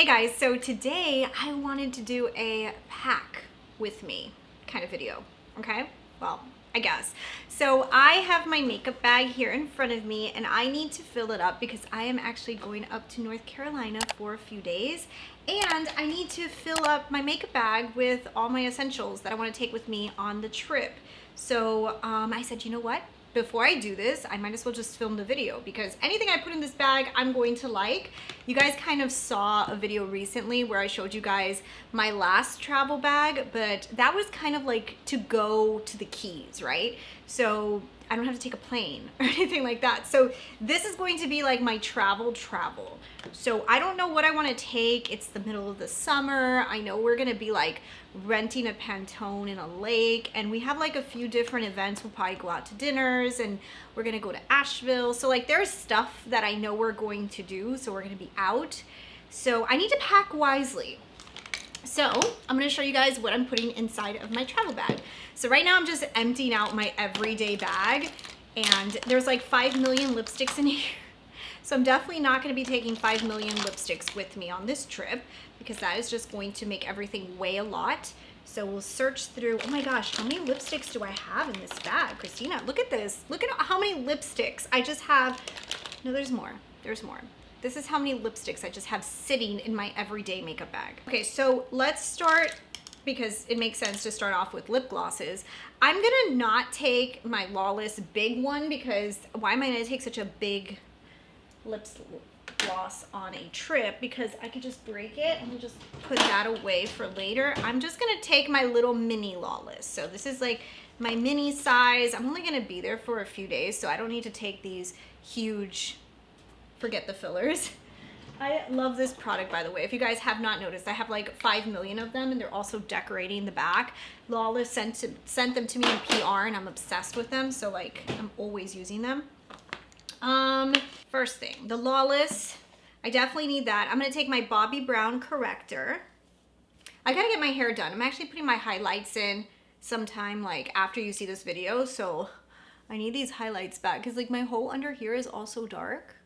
Hey guys, so today I wanted to do a pack with me kind of video, okay? Well, I guess. So I have my makeup bag here in front of me and I need to fill it up because I am actually going up to North Carolina for a few days and I need to fill up my makeup bag with all my essentials that I want to take with me on the trip. So I said, you know what? Before I do this, I might as well just film the video because anything I put in this bag, I'm going to like. You guys kind of saw a video recently where I showed you guys my last travel bag, but that was kind of like to go to the Keys, right? So I don't have to take a plane or anything like that. So this is going to be like my travel. So I don't know what I want to take. It's the middle of the summer. I know we're going to be like renting a Pantone in a lake and we have like a few different events. We'll probably go out to dinners and we're going to go to Asheville. So like there's stuff that I know we're going to do. So we're going to be out. So I need to pack wisely. So I'm gonna show you guys what I'm putting inside of my travel bag. So right now I'm just emptying out my everyday bag and there's like 5 million lipsticks in here. So I'm definitely not gonna be taking 5 million lipsticks with me on this trip because that is just going to make everything weigh a lot. So we'll search through, oh my gosh, how many lipsticks do I have in this bag? Christina, look at this. Look at how many lipsticks I just have. No, there's more, there's more. This is how many lipsticks I just have sitting in my everyday makeup bag. Okay, so let's start, because it makes sense to start off with lip glosses. I'm gonna not take my Lawless big one because why am I gonna take such a big lip gloss on a trip? Because I could just break it and just put that away for later. I'm just gonna take my little mini Lawless. So this is like my mini size. I'm only gonna be there for a few days, so I don't need to take these huge, forget the fillers. I love this product, by the way. If you guys have not noticed, I have like 5 million of them and they're also decorating the back. Lawless sent them to me in PR and I'm obsessed with them. So like I'm always using them. First thing, the Lawless, I definitely need that. I'm gonna take my Bobbi Brown corrector. I gotta get my hair done. I'm actually putting my highlights in sometime like after you see this video. So I need these highlights back because like my whole under here is also dark.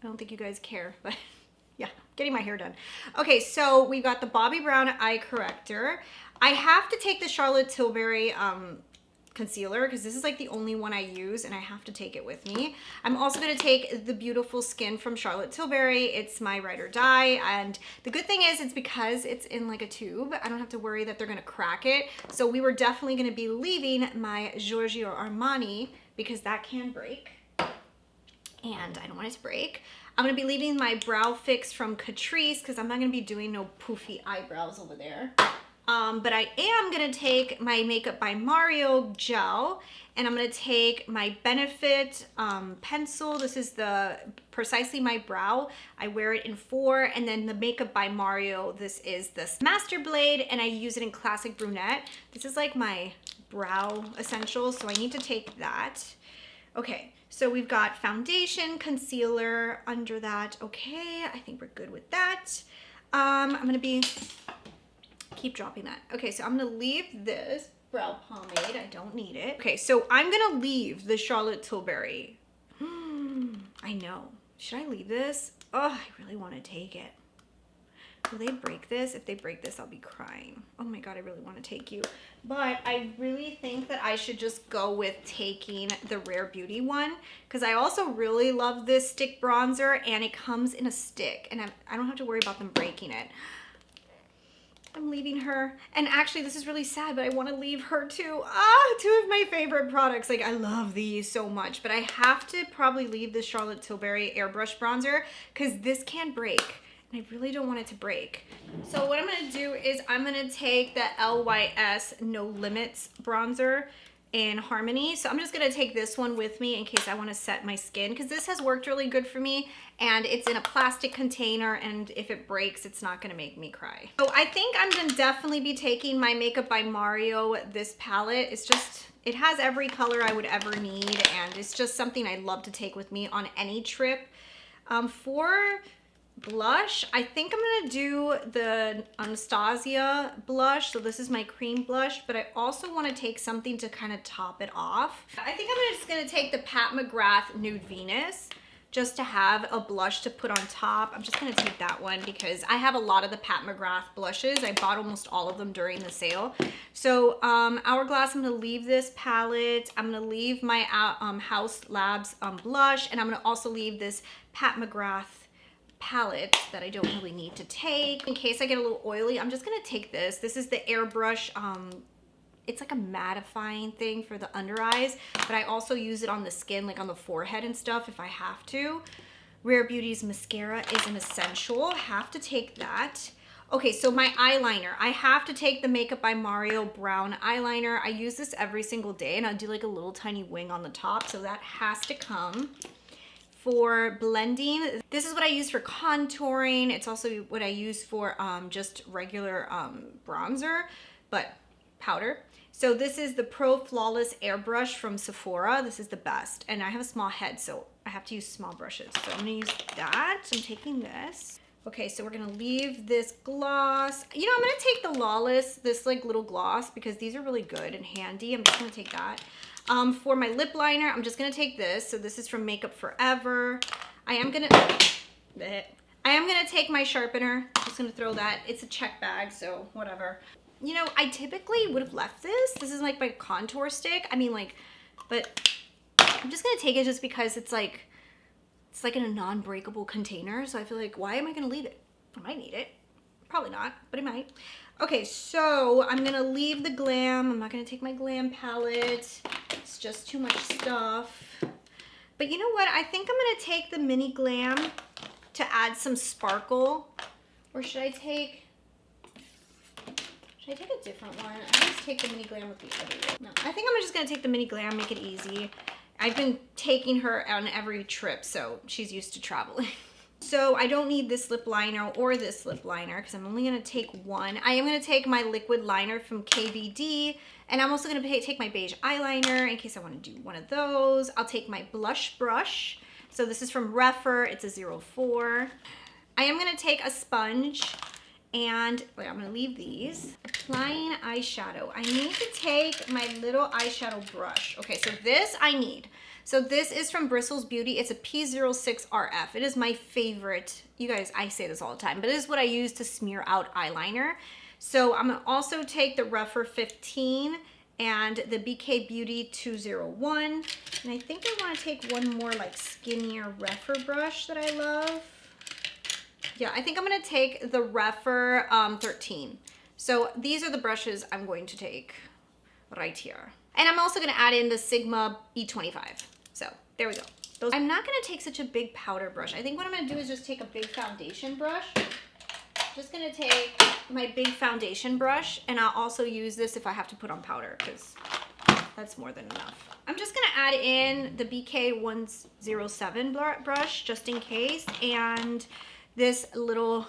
I don't think you guys care, but yeah, getting my hair done. Okay, so we've got the Bobbi Brown eye corrector. I have to take the Charlotte Tilbury concealer because this is like the only one I use and I have to take it with me. I'm also gonna take the Beautiful Skin from Charlotte Tilbury. It's my ride or die, and the good thing is it's because it's in like a tube, I don't have to worry that they're gonna crack it. So we were definitely gonna be leaving my Giorgio Armani because that can break. And I don't want it to break. I'm gonna be leaving my Brow Fix from Catrice because I'm not gonna be doing no poofy eyebrows over there. But I am gonna take my Makeup by Mario gel and I'm gonna take my Benefit pencil. This is the Precisely My Brow. I wear it in 4, and then the Makeup by Mario, this is the Master Blade and I use it in Classic Brunette. This is like my brow essential, so I need to take that. Okay. So we've got foundation, concealer under that. Okay, I think we're good with that. I'm gonna keep dropping that. Okay, so I'm gonna leave this brow pomade. I don't need it. Okay, so I'm gonna leave the Charlotte Tilbury. I know. Should I leave this? Oh, I really wanna take it. Will they break this? If they break this, I'll be crying. Oh my God, I really want to take you. But I really think that I should just go with taking the Rare Beauty one because I also really love this stick bronzer and it comes in a stick and I don't have to worry about them breaking it. I'm leaving her. And actually, this is really sad, but I want to leave her too. Ah, 2 of my favorite products. Like, I love these so much, but I have to probably leave the Charlotte Tilbury Airbrush Bronzer because this can break. And I really don't want it to break. So what I'm gonna do is I'm gonna take the LYS No Limits bronzer in Harmony. So I'm just gonna take this one with me in case I wanna set my skin because this has worked really good for me and it's in a plastic container and if it breaks, it's not gonna make me cry. So I think I'm gonna definitely be taking my Makeup by Mario, this palette. It's just, it has every color I would ever need and it's just something I love to take with me on any trip. For blush, I think I'm gonna do the Anastasia blush. So this is my cream blush, but I also want to take something to kind of top it off. I think I'm just gonna take the Pat McGrath Nude Venus. just to have a blush to put on top. I'm just gonna take that one because I have a lot of the Pat McGrath blushes. I bought almost all of them during the sale. So Hourglass, I'm gonna leave this palette. I'm gonna leave my House Labs blush, and I'm gonna also leave this Pat McGrath palette that I don't really need to take. In case I get a little oily, I'm just gonna take this. This is the Airbrush, it's like a mattifying thing for the under eyes, but I also use it on the skin, like on the forehead and stuff if I have to. Rare Beauty's mascara is an essential, have to take that. Okay, so my eyeliner, I have to take the Makeup by Mario brown eyeliner. I use this every single day, and I'll do like a little tiny wing on the top, so that has to come. For blending, this is what I use for contouring. It's also what I use for just regular bronzer, but powder. So this is the Pro Flawless Airbrush from Sephora. This is the best. And I have a small head, so I have to use small brushes. So I'm gonna use that. I'm taking this. Okay, so we're gonna leave this gloss. You know, I'm gonna take the Lawless, this like little gloss, because these are really good and handy. I'm just gonna take that. For my lip liner, I'm just gonna take this. So this is from Makeup Forever. I am gonna take my sharpener. I'm just gonna throw that. It's a check bag, so whatever. You know, I typically would have left this. This is like my contour stick. I mean, like, but I'm just gonna take it just because it's like in a non-breakable container. So I feel like, why am I gonna leave it? I might need it. Probably not, but I might. Okay, so I'm gonna leave the Glam. I'm not gonna take my Glam palette. It's just too much stuff. But you know what? I think I'm gonna take the Mini Glam to add some sparkle. Or should I take a different one? I just take the Mini Glam with the other one. No, I think I'm just gonna take the Mini Glam, make it easy. I've been taking her on every trip, so she's used to traveling. So I don't need this lip liner or this lip liner because I'm only gonna take one. I am gonna take my liquid liner from KVD, and I'm also gonna take my beige eyeliner in case I wanna do one of those. I'll take my blush brush. So this is from Refer, it's a 04. I am gonna take a sponge, and wait, I'm gonna leave these. Applying eyeshadow. I need to take my little eyeshadow brush. Okay, so this I need. So this is from Bristles Beauty. It's a P06RF. It is my favorite. You guys, I say this all the time, but it is what I use to smear out eyeliner. So I'm gonna also take the Refer 15 and the BK Beauty 201. And I think I wanna take one more like skinnier Refer brush that I love. Yeah, I think I'm gonna take the Refer 13. So these are the brushes I'm going to take right here. And I'm also gonna add in the Sigma E25. So there we go. I'm not gonna take such a big powder brush. I think what I'm gonna do is just take a big foundation brush. Just gonna take my big foundation brush, and I'll also use this if I have to put on powder, because that's more than enough. I'm just gonna add in the BK 107 brush, just in case, and this little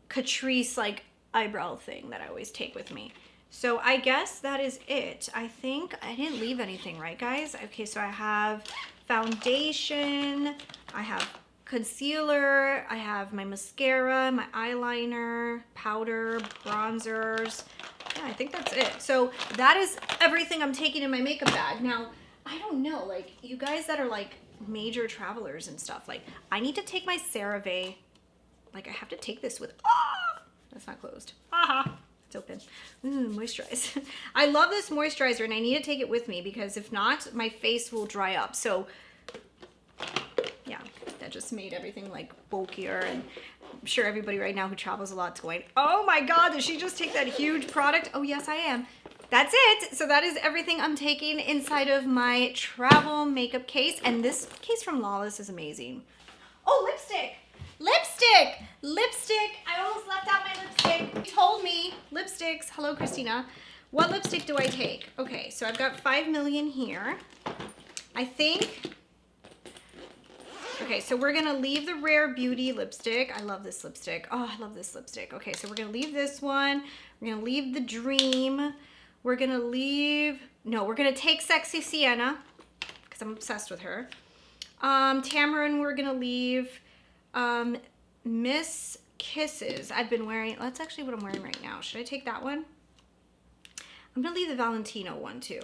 Catrice like eyebrow thing that I always take with me. So I guess that is it. I think I didn't leave anything, right guys? Okay, so I have foundation, I have concealer, I have my mascara, my eyeliner, powder, bronzers. Yeah, I think that's it. So that is everything I'm taking in my makeup bag. Now, I don't know, like you guys that are like major travelers and stuff, like I need to take my CeraVe, like I have to take this with, that's not closed. It's open. Ooh, moisturize. I love this moisturizer, and I need to take it with me because if not, my face will dry up. So yeah, that just made everything like bulkier, and I'm sure everybody right now who travels a lot is going, oh my God, did she just take that huge product? Oh yes, I am. That's it. So that is everything I'm taking inside of my travel makeup case. And this case from Lawless is amazing. Oh, lipstick. Lipstick! Lipstick! I almost left out my lipstick. You told me. Lipsticks. Hello, Christina. What lipstick do I take? Okay, so I've got 5 million here. I think... Okay, so we're going to leave the Rare Beauty lipstick. I love this lipstick. Oh, I love this lipstick. Okay, so we're going to leave this one. We're going to leave the Dream. We're going to leave... No, we're going to take Sexy Sienna because I'm obsessed with her. Tamarind, we're going to leave... Miss Kisses. I've been wearing, that's actually what I'm wearing right now. Should I take that one? I'm gonna leave the Valentino one too.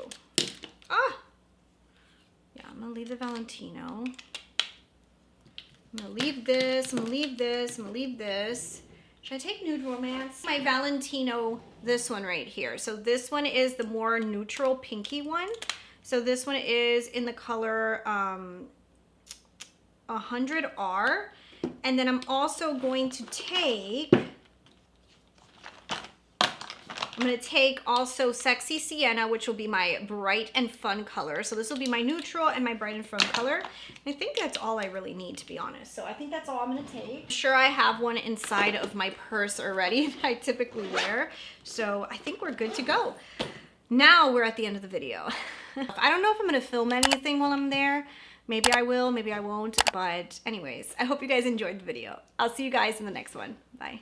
Yeah, I'm gonna leave the Valentino. I'm gonna leave this, I'm gonna leave this, I'm gonna leave this. Should I take Nude Romance? My Valentino, this one right here. So this one is the more neutral pinky one. So this one is in the color 100R. And then I'm also going to take, I'm going to take also Sexy Sienna, which will be my bright and fun color. So this will be my neutral and my bright and fun color. I think that's all I really need, to be honest. So I think that's all I'm going to take. I'm sure I have one inside of my purse already that I typically wear. So I think we're good to go. Now we're at the end of the video. I don't know if I'm going to film anything while I'm there. Maybe I will, maybe I won't. But anyways, I hope you guys enjoyed the video. I'll see you guys in the next one. Bye.